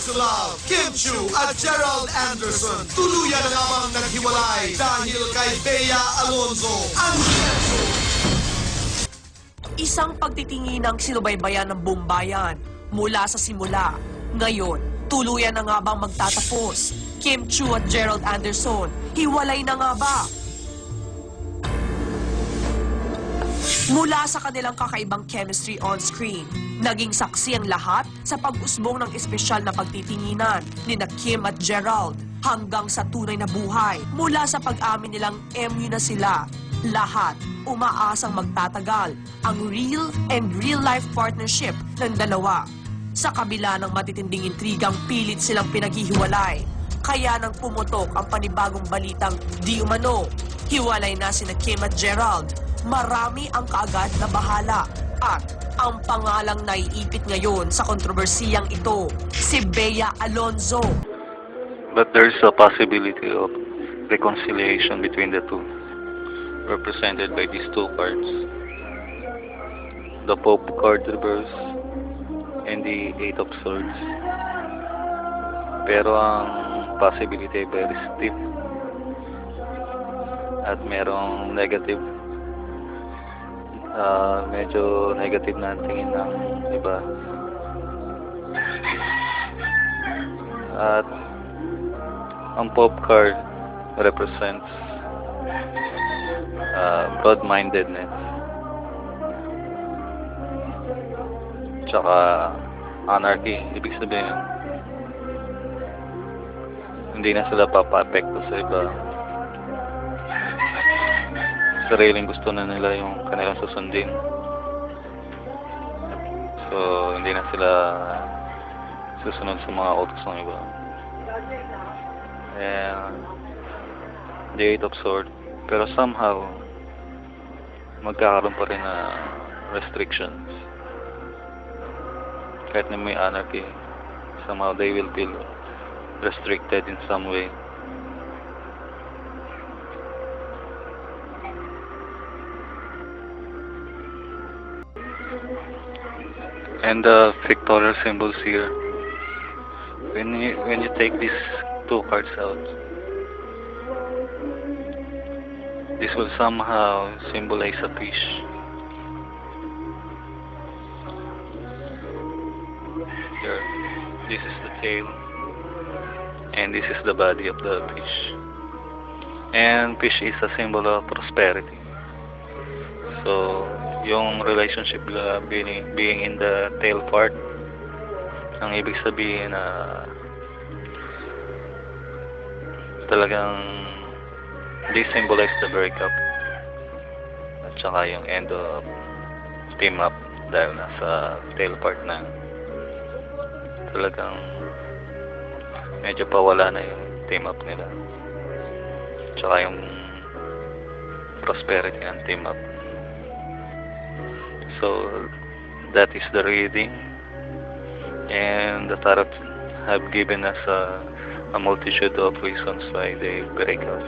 to Love, Kim Chiu at Gerald Anderson. Tuluyan na namang naghiwalay dahil kay Bea Alonzo. Ang Isang pagtitinginang sinubaybayan ng buong bayan mula sa simula. Ngayon, tuluyan na nga bang magtatapos? Kim Chiu at Gerald Anderson, hiwalay na nga ba? Mula sa kanilang kakaibang chemistry on-screen, naging saksi ang lahat sa pag-usbong ng espesyal na pagtitinginan ni na Kim at Gerald hanggang sa tunay na buhay. Mula sa pag-amin nilang MU na sila, lahat umaasang magtatagal ang real and real-life partnership ng dalawa. Sa kabila ng matitinding intrigang pilit silang pinaghihiwalay, kaya nang pumutok ang panibagong balitang di umano, hiwalay na sina Kim at Gerald. Marami ang kaagad na bahala at ang pangalang naiipit ngayon sa kontrobersiyang ito, si Bea Alonzo. But there's a possibility of reconciliation between the two, represented by these two cards. The Pope card reverse and the Eight of Swords. Pero ang possibility ay very steep at merong negative, medyo negative na ang tingin ng iba. At ang Pope card represents broad-mindedness, tsaka anarchy. Ibig sabihin, hindi na sila papa-apekto sa iba. Sariling gusto na nila yung kanilang susundin. So, hindi na sila susunod sa mga utos ng iba. And the Eight of Swords. Pero somehow, magkakaroon pa rin na restrictions. Kahit na may anarchy, somehow they will feel restricted in some way. And the pictorial symbols here, when you take these two cards out, this will somehow symbolize a fish. Here, this is the tail, and this is the body of the fish. And fish is a symbol of prosperity. So, yung relationship being in the tail part, ang ibig sabihin na talagang they symbolize the breakup at saka yung end of team up dahil nasa tail part na talagang medyo pawala na yung team up nila at saka yung prosperity ng team up. So that is the reading, and the tarot have given us a multitude of reasons why they break up.